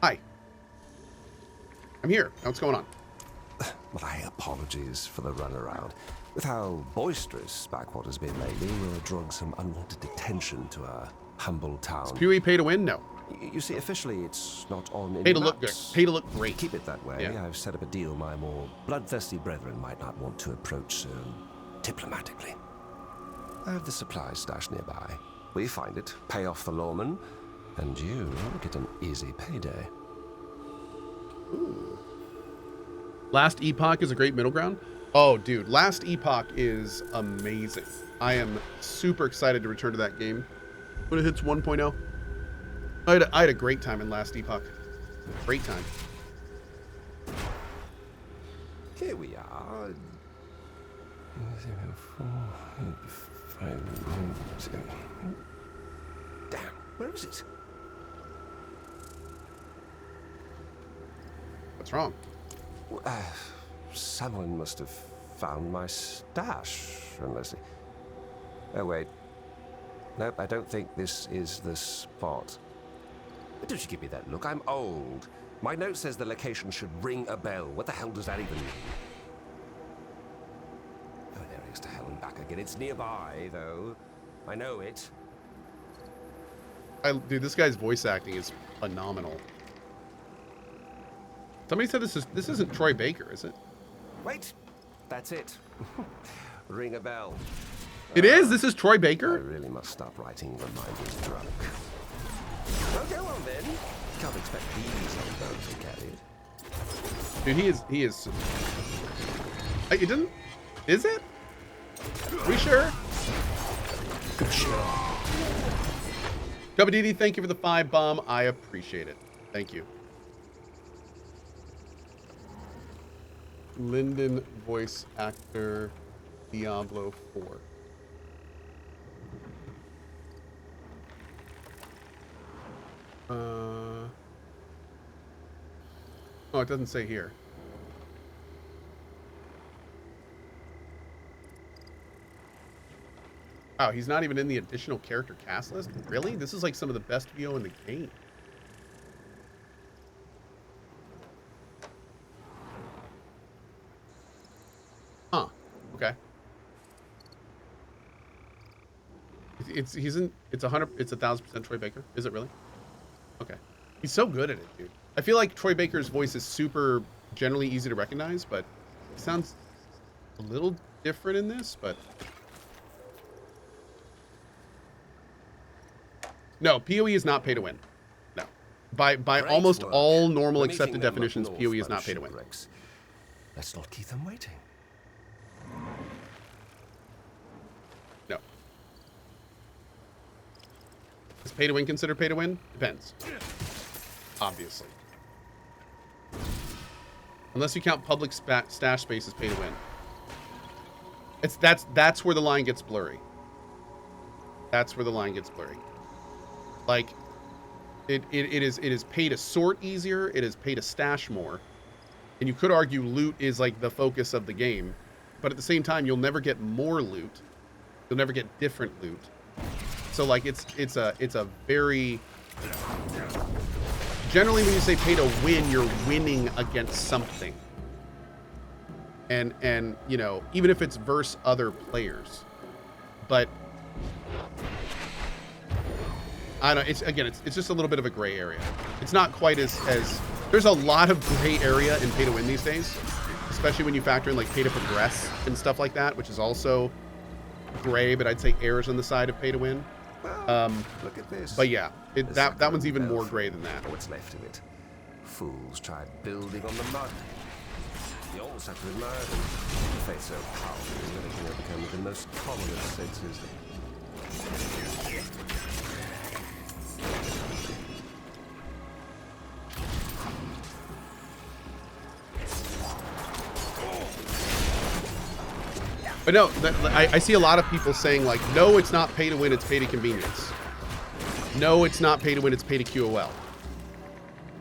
Hi. I'm here. What's going on? My apologies for the runaround. With how boisterous Backwater's been lately, we're drawing some unwanted attention to our humble town. Is PoE pay to win? No. You see, officially, it's not on any Pay to look good. maps. Pay to look great. Keep it that way. Yeah. I've set up a deal my more bloodthirsty brethren might not want to approach so diplomatically. I have the supplies stashed nearby. We find it, pay off the lawman, and you get an easy payday. Ooh. Last Epoch is a great middle ground. Oh, dude, Last Epoch is amazing. I am super excited to return to that game when it hits 1.0. I had a great time in Last Epoch. Great time. Here we are. Damn, where is it? What's wrong? Someone must have found my stash, unless... Oh, wait. Nope, I don't think this is the spot. Don't you give me that look? I'm old. My note says the location should ring a bell. What the hell does that even mean? Oh, there it is, to hell and back again. It's nearby, though. I know it. Dude, this guy's voice acting is phenomenal. Somebody said this isn't Troy Baker, is it? Wait, that's it. Ring a bell. It is? This is Troy Baker? I really must stop writing reminders drunk. Well, go on then. Can't expect these old bones to carry it. Dude, he is. It didn't? Is it? Are we sure? Cubadidi, thank you for the 5 bomb. I appreciate it. Thank you. Lyndon, voice actor, Diablo 4. Oh, it doesn't say here. Wow, he's not even in the additional character cast list? Really? This is like some of the best VO in the game. Huh. Okay. It's 1,000% Troy Baker. Is it really? Okay. He's so good at it, dude. I feel like Troy Baker's voice is super generally easy to recognize, but it sounds a little different in this, but no, PoE is not pay to win. No. By almost all normal accepted definitions, PoE is not pay to win. Let's not keep them waiting. No. Is pay to win considered pay to win? Depends. Obviously. Unless you count public stash space as pay to win. That's where the line gets blurry. That's where the line gets blurry. Like it is pay to sort easier, it is pay to stash more. And you could argue loot is like the focus of the game, but at the same time you'll never get more loot. You'll never get different loot. So like it's a very generally when you say pay to win, you're winning against something. And you know, even if it's versus other players. But I don't know, it's just a little bit of a gray area. It's not quite as there's a lot of gray area in pay to win these days, especially when you factor in like pay to progress and stuff like that, which is also gray, but I'd say errors on the side of pay to win. Look at this. But yeah, that one's even more gray than that. What's left of it? Fools tried building on the mud. You almost have to admire them. The faith so powerful that it can become the most common of senses. But no, I see a lot of people saying like, no, it's not pay to win, it's pay to convenience. No, it's not pay to win, it's pay to QOL.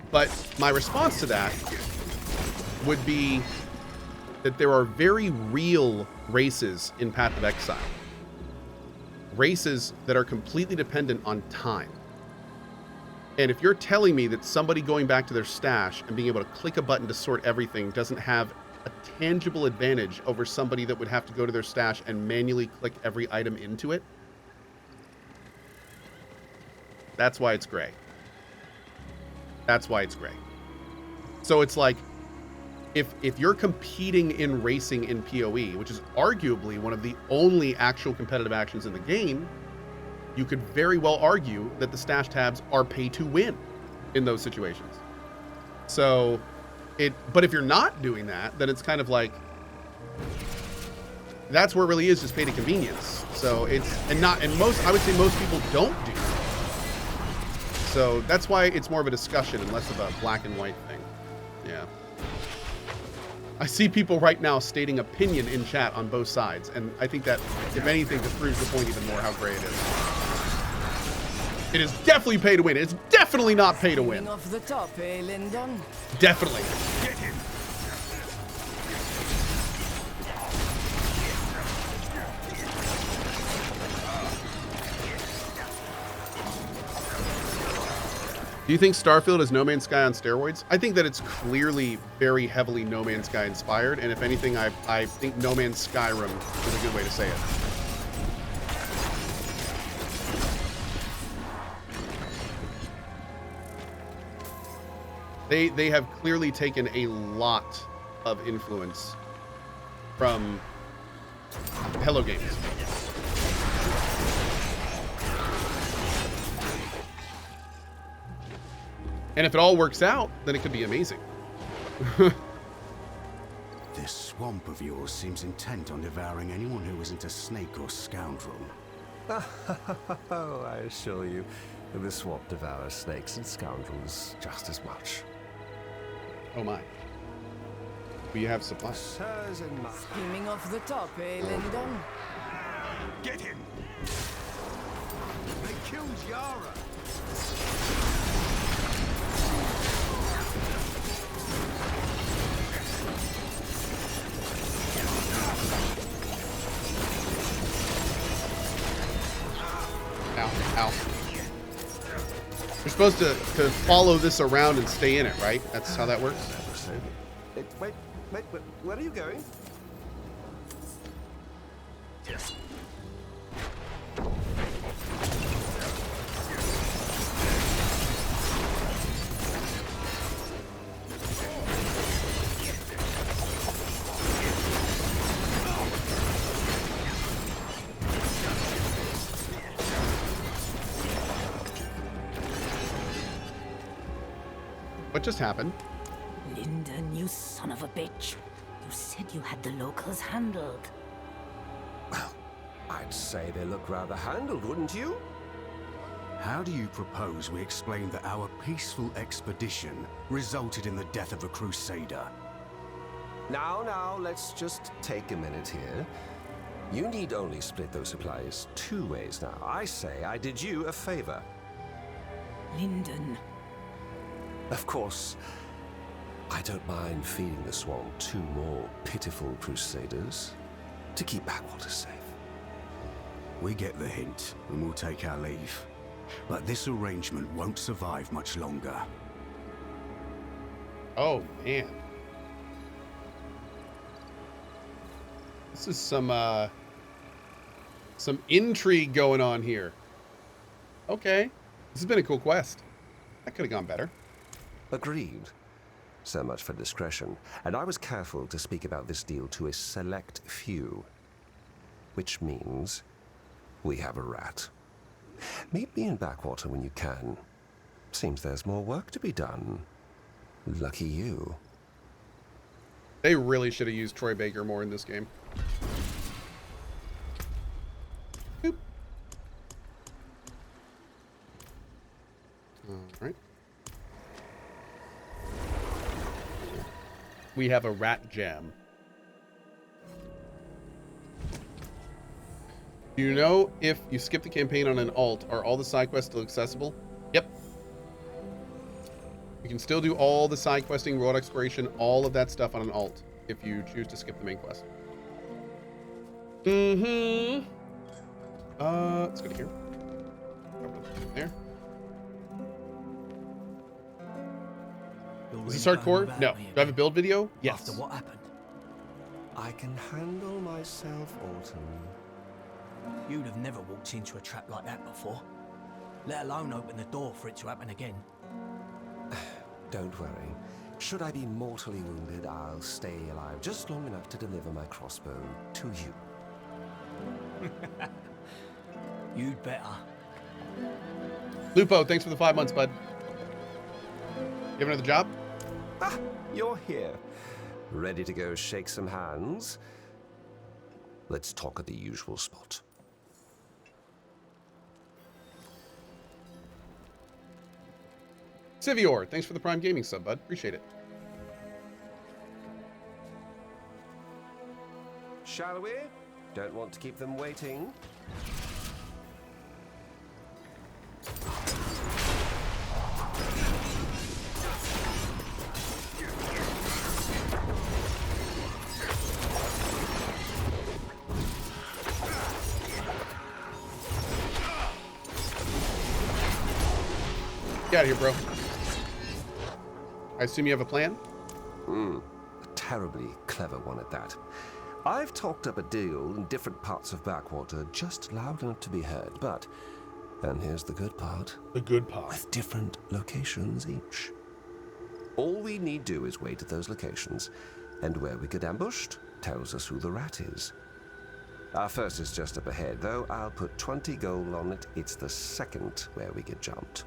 But my response to that would be that there are very real races in Path of Exile. Races that are completely dependent on time. And if you're telling me that somebody going back to their stash and being able to click a button to sort everything doesn't have a tangible advantage over somebody that would have to go to their stash and manually click every item into it, that's why it's gray. That's why it's gray. So it's like, if you're competing in racing in PoE, which is arguably one of the only actual competitive actions in the game, you could very well argue that the stash tabs are pay to win in those situations. So but if you're not doing that, then it's kind of like, that's where it really is just pay to convenience. So I would say most people don't do that. So that's why it's more of a discussion and less of a black and white thing. Yeah. I see people right now stating opinion in chat on both sides, and I think that, if anything, just proves the point even more how gray it is. It is definitely pay to win. It's definitely not pay to win. Off the top, eh, Lyndon? Definitely. Get him. Do you think Starfield is No Man's Sky on steroids? I think that it's clearly very heavily No Man's Sky inspired, and if anything, I think No Man's Skyrim is a good way to say it. They have clearly taken a lot of influence from Hello Games. And if it all works out, then it could be amazing. This swamp of yours seems intent on devouring anyone who isn't a snake or scoundrel. Oh, I assure you, the swamp devours snakes and scoundrels just as much. Oh my. We have supplies. Sirs and my... Skimming off the top, eh, Lyndon? Get him! They killed Yara! Ow, ow. You're supposed to follow this around and stay in it, right? That's how that works? Wait, where are you going? What just happened? Lyndon, you son of a bitch. You said you had the locals handled. Well, I'd say they look rather handled, wouldn't you? How do you propose we explain that our peaceful expedition resulted in the death of a crusader? Now, let's just take a minute here. You need only split those supplies 2 ways now. I say I did you a favor. Lyndon. Of course, I don't mind feeding the swamp 2 more pitiful crusaders to keep Backwater safe. We get the hint, and we'll take our leave. But this arrangement won't survive much longer. Oh, man. This is some intrigue going on here. Okay. This has been a cool quest. That could have gone better. Agreed. So much for discretion. And I was careful to speak about this deal to a select few. Which means we have a rat. Meet me in Backwater when you can. Seems there's more work to be done. Lucky you. They really should have used Troy Baker more in this game. Boop. All right. We have a rat jam. Do you know if you skip the campaign on an alt, are all the side quests still accessible? Yep. You can still do all the side questing, world exploration, all of that stuff on an alt if you choose to skip the main quest. Let's go to here. Over there. Is this hardcore? No. Do I have a build video? Yes. After what happened? I can handle myself, Alton. You'd have never walked into a trap like that before, let alone open the door for it to happen again. Don't worry. Should I be mortally wounded, I'll stay alive just long enough to deliver my crossbow to you. You'd better. Lupo, thanks for the 5 months, bud. You have another job? Ah, you're here. Ready to go shake some hands? Let's talk at the usual spot. Sivior, thanks for the Prime Gaming sub, bud. Appreciate it. Shall we? Don't want to keep them waiting. Get out of here, bro. I assume you have a plan? A terribly clever one at that. I've talked up a deal in different parts of Backwater, just loud enough to be heard, but, and here's the good part, The good part. with different locations each. All we need do is wait at those locations, and where we get ambushed tells us who the rat is. Our first is just up ahead, though I'll put 20 gold on it. It's the second where we get jumped.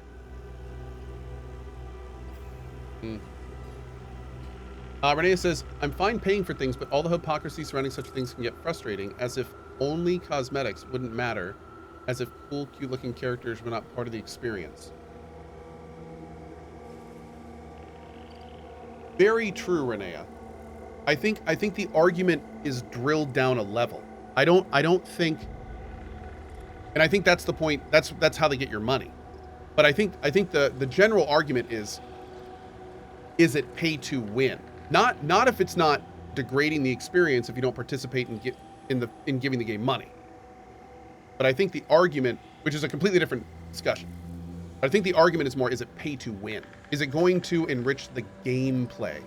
Renee says, I'm fine paying for things, but all the hypocrisy surrounding such things can get frustrating, as if only cosmetics wouldn't matter, as if cool, cute-looking characters were not part of the experience. Very true, Renea. I think the argument is drilled down a level. I don't think, and I think that's the point. That's how they get your money. But I think the general argument is it pay to win? Not if it's not degrading the experience if you don't participate in giving the game money. But I think the argument, which is a completely different discussion, but I think the argument is more, is it pay to win? Is it going to enrich the gameplay?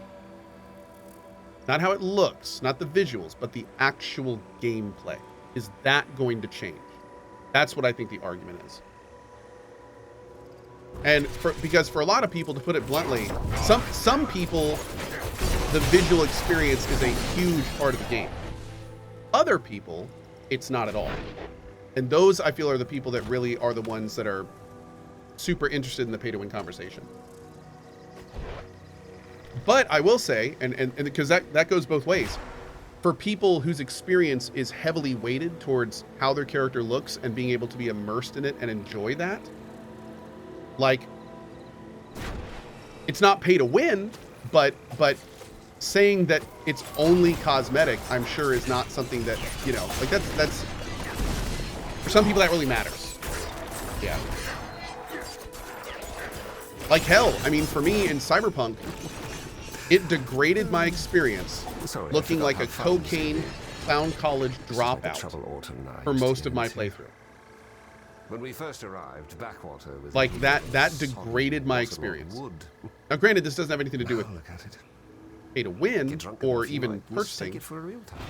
Not how it looks, not the visuals, but the actual gameplay. Is that going to change? That's what I think the argument is. And because for a lot of people, to put it bluntly, some people, the visual experience is a huge part of the game. Other people, it's not at all. And those, I feel, are the people that really are the ones that are super interested in the pay-to-win conversation. But I will say, and because that goes both ways, for people whose experience is heavily weighted towards how their character looks and being able to be immersed in it and enjoy that, like, it's not pay to win, but saying that it's only cosmetic, I'm sure, is not something that, you know, like that's for some people that really matters. Yeah. Like hell, I mean, for me in Cyberpunk, it degraded my experience looking like a cocaine clown college dropout for most of my playthrough. When we first arrived, Backwater was Like that degraded my experience. Now granted, this doesn't have anything to do with look at it. pay to win Get drunk or enough, you even might mistake purchasing. it for a real time.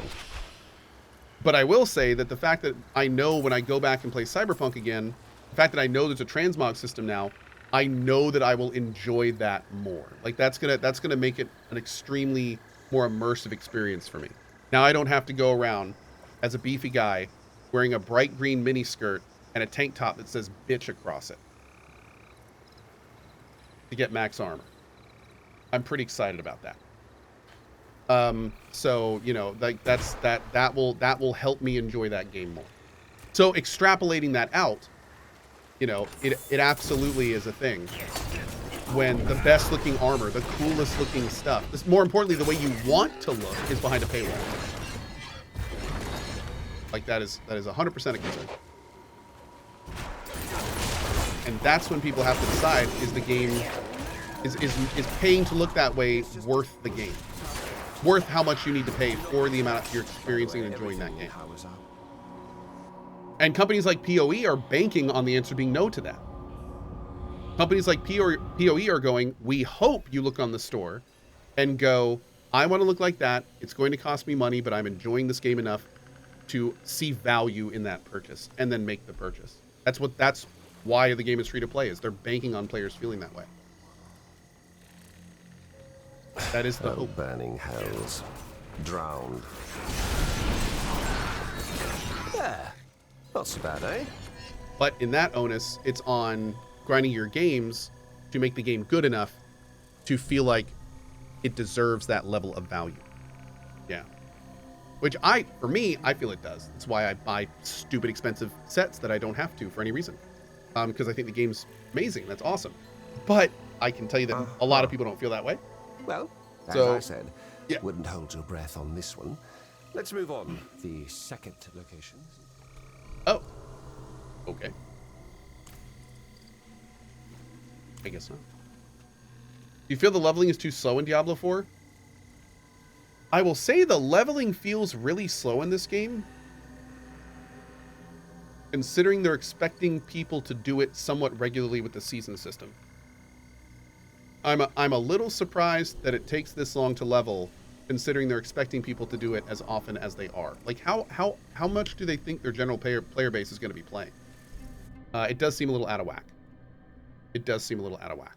But I will say that the fact that I know when I go back and play Cyberpunk again, the fact that I know there's a transmog system now, I know that I will enjoy that more. Like that's gonna make it an extremely more immersive experience for me. Now I don't have to go around as a beefy guy wearing a bright green mini skirt and a tank top that says bitch across it to get max armor. I'm pretty excited about that. So, you know, like that will help me enjoy that game more. So extrapolating that out, you know, it absolutely is a thing when the best looking armor, the coolest looking stuff, more importantly, the way you want to look is behind a paywall. Like that is 100% a concern. And that's when people have to decide, is the game, is paying to look that way worth the game? Worth how much you need to pay for the amount you're experiencing and enjoying that game. And companies like PoE are banking on the answer being no to that. Companies like PoE are going, we hope you look on the store and go, I want to look like that. It's going to cost me money, but I'm enjoying this game enough to see value in that purchase and then make the purchase. That's why the game is free to play, is they're banking on players feeling that way. That is the hope. Burning hells. Drowned. Yeah. Not so bad, eh? But in that onus, it's on grinding your games to make the game good enough to feel like it deserves that level of value. Yeah. Which for me, I feel it does. That's why I buy stupid expensive sets that I don't have to for any reason. Because I think the game's amazing. That's awesome. But I can tell you that a lot of people don't feel that way. Well, as So, I said, yeah. wouldn't hold your breath on this one. Let's move on. The second location. Oh. Okay. I guess not. Do you feel the leveling is too slow in Diablo 4? I will say the leveling feels really slow in this game, considering they're expecting people to do it somewhat regularly with the season system. I'm a little surprised that it takes this long to level, considering they're expecting people to do it as often as they are. Like, how much do they think their general player base is going to be playing? It does seem a little out of whack. It does seem a little out of whack.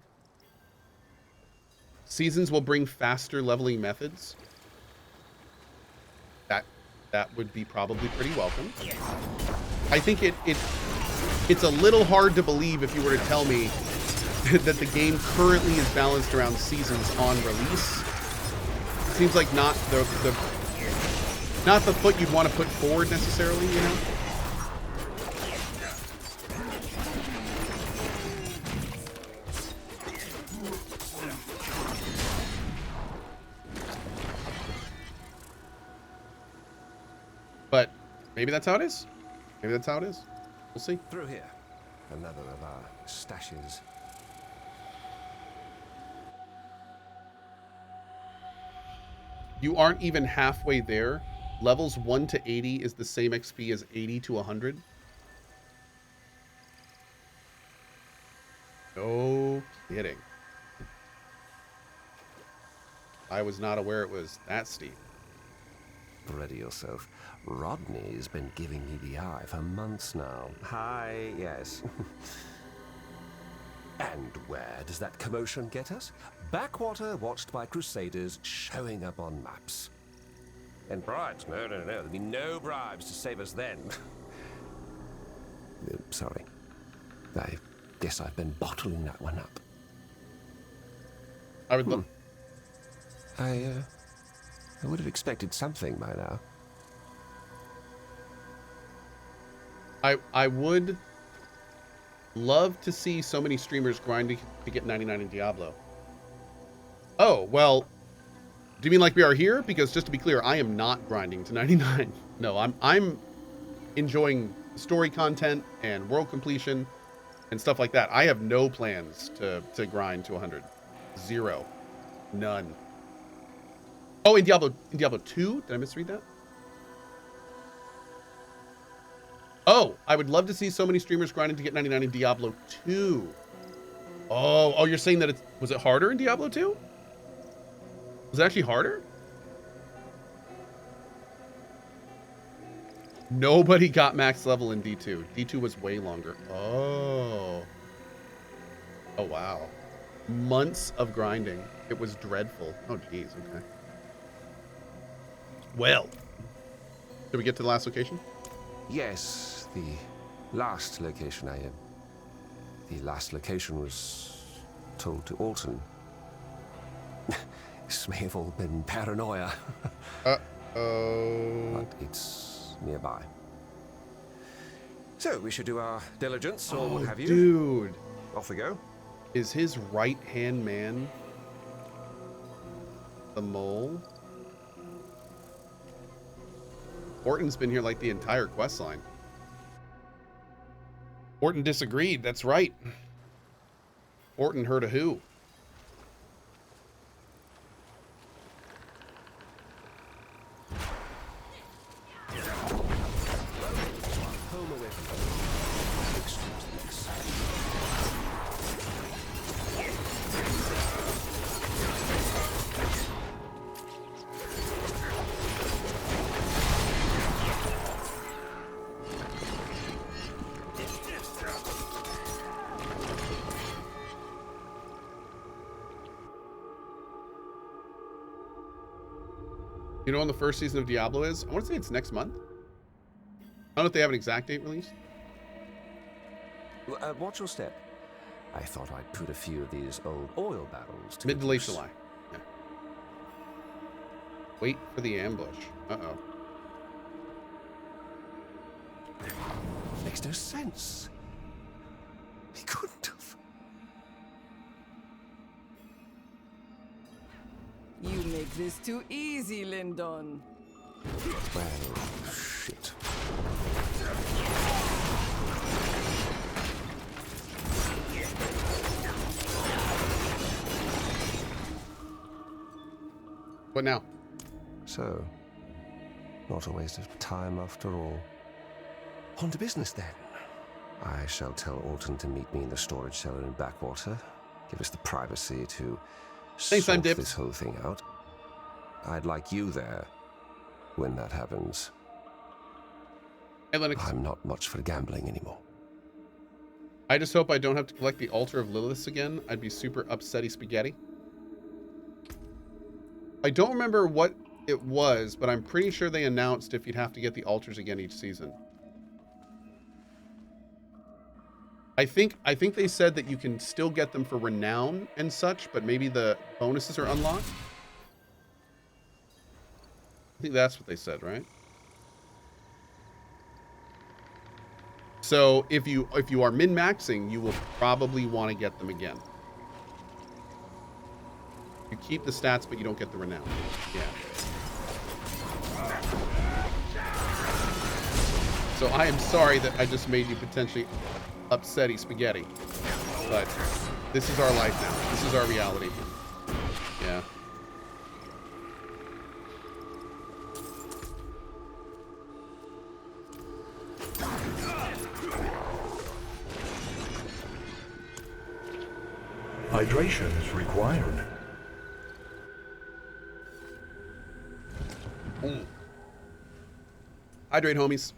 Seasons will bring faster leveling methods. That would be probably pretty welcome. I think it's a little hard to believe if you were to tell me that the game currently is balanced around seasons on release. It seems like not the foot you'd want to put forward necessarily, you know? But maybe that's how it is. Maybe that's how it is. We'll see. Through here. Another of our stashes. You aren't even halfway there. Levels 1 to 80 is the same XP as 80 to 100. No kidding. I was not aware it was that steep. Ready yourself. Rodney's been giving me the eye for months now. Hi, yes. And where does that commotion get us? Backwater watched by Crusaders showing up on maps. And bribes? No. There'll be no bribes to save us then. Sorry. I guess I've been bottling that one up. I would love. I would have expected something by now. I would love to see so many streamers grinding to get 99 in Diablo. Oh, well, do you mean like we are here? Because just to be clear, I am not grinding to 99. No, I'm enjoying story content and world completion and stuff like that. I have no plans to grind to 100. Zero. None. Oh, in Diablo 2? Did I misread that? Oh, I would love to see so many streamers grinding to get 99 in Diablo 2. Oh, you're saying that was it harder in Diablo 2? Was it actually harder? Nobody got max level in D2. D2 was way longer. Oh. Oh, wow. Months of grinding. It was dreadful. Oh, geez. Okay. Well. Did we get to the last location? Yes, the last location I am. The last location was told to Alton. This may have all been paranoia. Uh-oh. But it's nearby. So we should do our diligence or what have you. Dude. Off we go. Is his right-hand man the mole? Orton's been here like the entire quest line. Orton disagreed. That's right. Orton heard a who. You know when the first season of Diablo is? I want to say it's next month. I don't know if they have an exact date release. Watch your step. I thought I'd put a few of these old oil barrels to Mid to late use. July. Yeah. Wait for the ambush. Uh-oh. Makes no sense. He couldn't have. You make this too easy, Lyndon. Well, shit. What now? So, not a waste of time after all. On to business then. I shall tell Alton to meet me in the storage cellar in Backwater. Give us the privacy to Thanks, sort I'm Dips. this whole thing out. I'd like you there when that happens. Hey, Lennox. I'm not much for gambling anymore. I just hope I don't have to collect the Altar of Lilith again. I'd be super upsetty spaghetti. I don't remember what it was, but I'm pretty sure they announced if you'd have to get the altars again each season. I think they said that you can still get them for renown and such, but maybe the bonuses are unlocked. I think that's what they said, right? So if you are min-maxing, you will probably want to get them again. You keep the stats, but you don't get the renown. Yeah. So I am sorry that I just made you potentially upsetty spaghetti, but this is our life now. This is our reality. Yeah. Hydration is required. Hydrate, homies.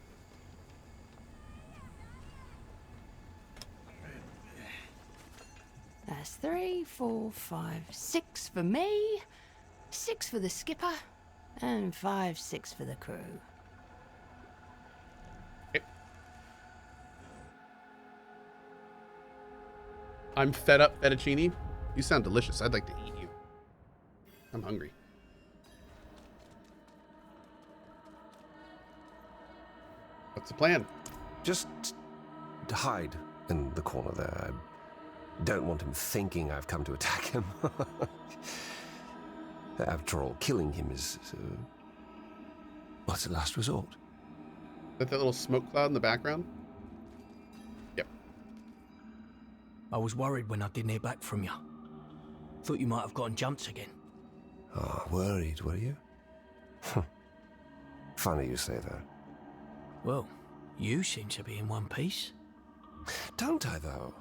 That's 3, 4, 5, 6 for me, 6 for the skipper, and 5, 6 for the crew. I'm fed up, fettuccine. You sound delicious. I'd like to eat you. I'm hungry. What's the plan? Just hide in the corner there. I don't want him thinking I've come to attack him. After all, killing him is... what's the last resort? Is that little smoke cloud in the background? Yep. I was worried when I didn't hear back from you. Thought you might have gotten jumped again. Oh, worried, were you? Funny you say that. Well, you seem to be in one piece. Don't I, though?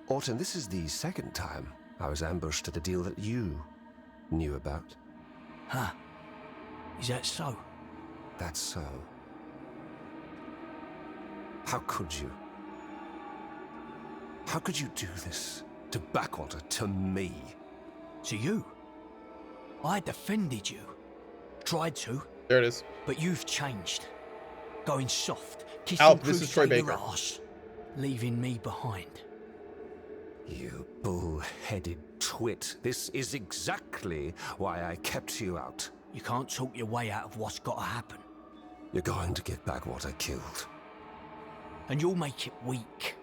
Alton, this is the second time I was ambushed at a deal that you knew about. Huh. Is that so? That's so. How could you? How could you do this to Backwater, to me? To you? I defended you. Tried to. There it is. But you've changed. Going soft, kissing Alp, this is Troy Crusader Baker. ass, leaving me behind. You bull-headed twit. This is exactly why I kept you out. You can't talk your way out of what's got to happen. You're going to get Backwater killed. And you'll make it weak.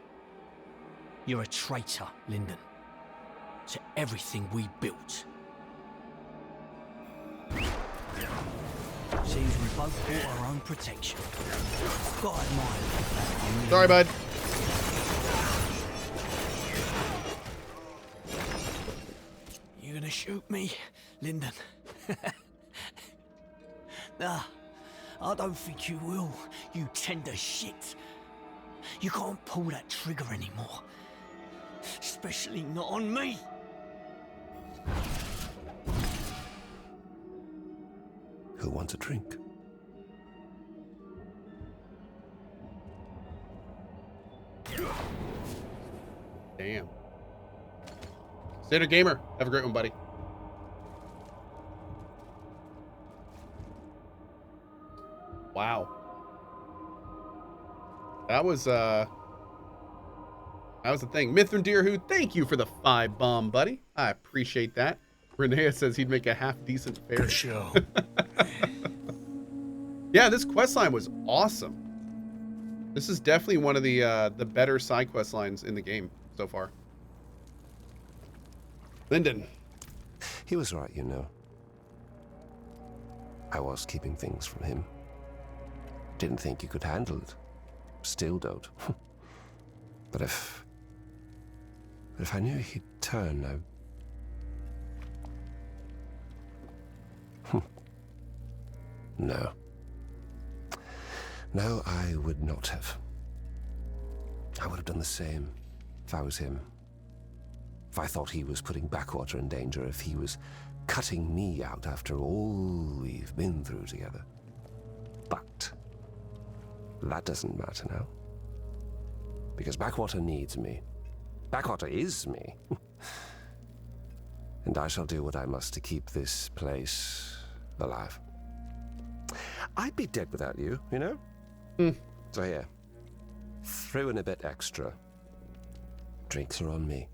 You're a traitor, Lyndon. To everything we built. Seems we both bought our own protection. God admire. Sorry, bud. You gonna shoot me, Lyndon? Nah, I don't think you will, you tender shit. You can't pull that trigger anymore. Especially not on me. Who wants a drink? Damn. Standard Gamer. Have a great one, buddy. Wow. That was the thing. Mithrin Deerhoo, thank you for the 5 bomb, buddy. I appreciate that. Renea says he'd make a half-decent fairy. Good show. Yeah, this quest line was awesome. This is definitely one of the better side quest lines in the game so far. Lyndon. He was right, you know. I was keeping things from him. Didn't think you could handle it. Still don't. But if I knew he'd turn, No. No, I would not have. I would have done the same if I was him. If I thought he was putting Backwater in danger, if he was cutting me out after all we've been through together. But that doesn't matter now. Because Backwater needs me. Backwater is me. And I shall do what I must to keep this place alive. I'd be dead without you, you know? So here, throw in a bit extra. Drinks are on me.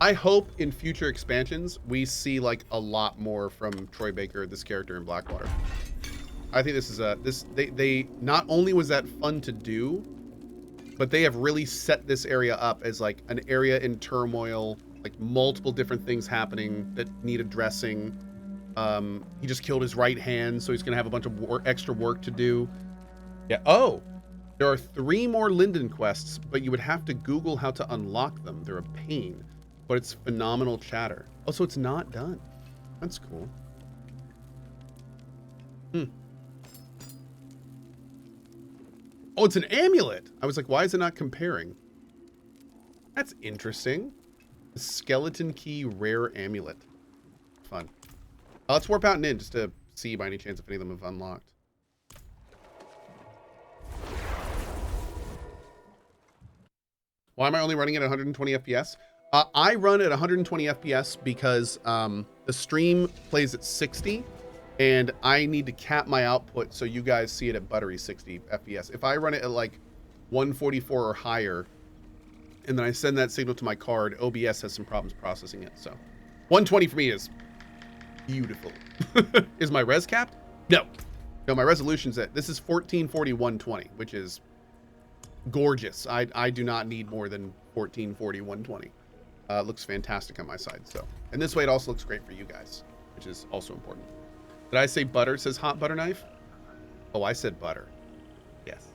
I hope in future expansions we see like a lot more from Troy Baker, this character in Blackwater. I think this is they not only was that fun to do, but they have really set this area up as like an area in turmoil, like multiple different things happening that need addressing. He just killed his right hand, so he's gonna have a bunch of extra work to do. Yeah. Oh, there are 3 more Lyndon quests, but you would have to Google how to unlock them. They're a pain, but it's phenomenal chatter. Oh, so it's not done. That's cool. Oh, it's an amulet. I was like, why is it not comparing? That's interesting. The skeleton key rare amulet. Fun. Let's warp out and in just to see by any chance if any of them have unlocked. Why am I only running at 120 FPS? I run at 120 FPS because the stream plays at 60 and I need to cap my output so you guys see it at buttery 60 FPS. If I run it at like 144 or higher and then I send that signal to my card, OBS has some problems processing it. So 120 for me is beautiful. Is my res capped? No. No, my resolution's at, this is 1440 120, which is gorgeous. I do not need more than 1440 120. It looks fantastic on my side. So, and this way it also looks great for you guys, which is also important. Did I say butter? Says hot butter knife. Oh, I said butter. Yes.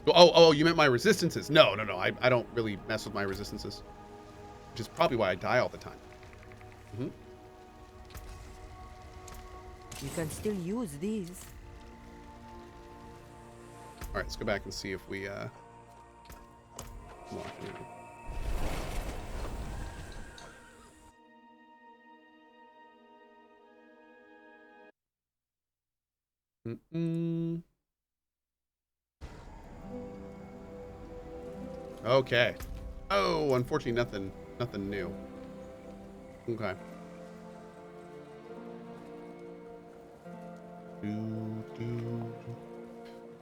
Oh, you meant my resistances. No. I don't really mess with my resistances, which is probably why I die all the time. You can still use these. All right, let's go back and see if we lock it in. Okay. Oh, unfortunately, nothing new. Okay.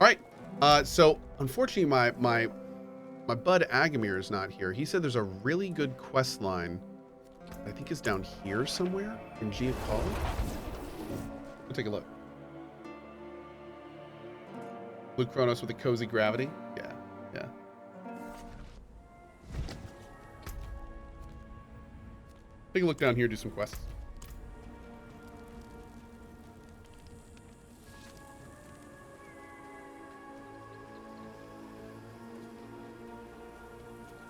All right. So unfortunately, my bud Agamir is not here. He said there's a really good quest line. I think is down here somewhere in G of Cohh. We'll take a look. Blue Kronos with a cozy gravity. Yeah. Take a look down here, do some quests.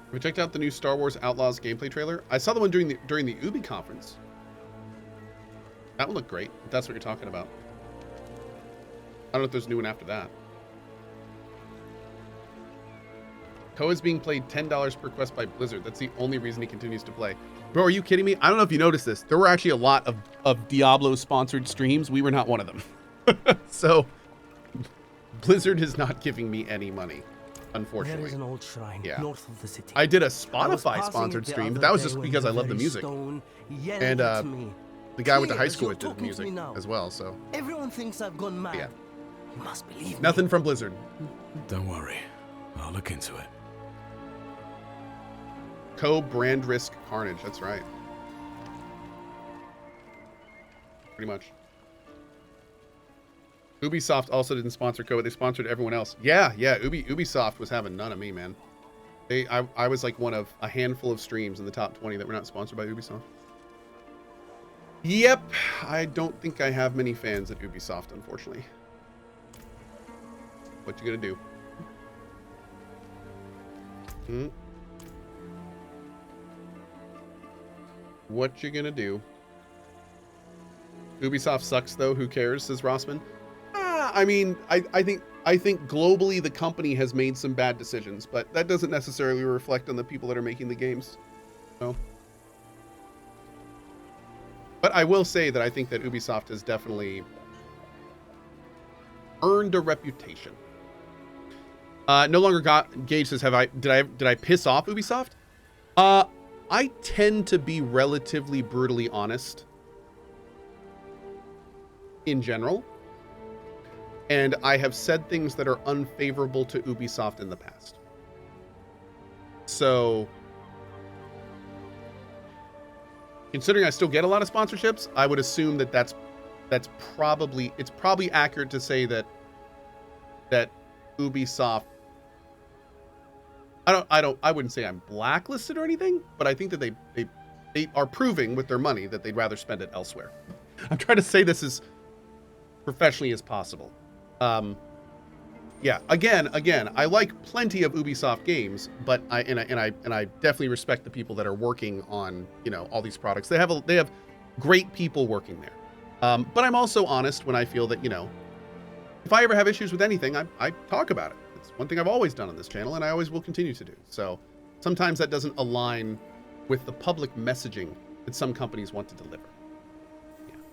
Have you checked out the new Star Wars Outlaws gameplay trailer? I saw the one during the Ubi conference. That one looked great, if that's what you're talking about. I don't know if there's a new one after that. Cohh is being played $10 per quest by Blizzard. That's the only reason he continues to play. Bro, are you kidding me? I don't know if you noticed this. There were actually a lot of Diablo-sponsored streams. We were not one of them. So, Blizzard is not giving me any money, unfortunately. There is an old shrine north of the city. I did a Spotify-sponsored stream, but that was just because I love the music. And the guy I went to Clear high as school you're with did talking to music me now. as well. So Everyone thinks I've gone mad. yeah, You must believe me. nothing from Blizzard. Don't worry. I'll look into it. Cohh brand risk carnage. That's right. Pretty much. Ubisoft also didn't sponsor Cohh. They sponsored everyone else. Yeah. Ubisoft was having none of me, man. I was like one of a handful of streams in the top 20 that were not sponsored by Ubisoft. Yep. I don't think I have many fans at Ubisoft, unfortunately. What you gonna do? What you gonna do? Ubisoft sucks though. Who cares? Says Rossman. I mean, I think globally the company has made some bad decisions, but that doesn't necessarily reflect on the people that are making the games. So, but I will say that I think that Ubisoft has definitely earned a reputation. No longer got Gage says, did I piss off Ubisoft? I tend to be relatively brutally honest in general, and I have said things that are unfavorable to Ubisoft in the past. So, considering I still get a lot of sponsorships, I would assume that it's probably accurate to say that Ubisoft, I wouldn't say I'm blacklisted or anything, but I think that they are proving with their money that they'd rather spend it elsewhere. I'm trying to say this as professionally as possible. Yeah, again, I like plenty of Ubisoft games, but I definitely respect the people that are working on, all these products. They have great people working there. But I'm also honest when I feel that, if I ever have issues with anything, I talk about it. It's one thing I've always done on this channel, and I always will continue to do. So sometimes that doesn't align with the public messaging that some companies want to deliver.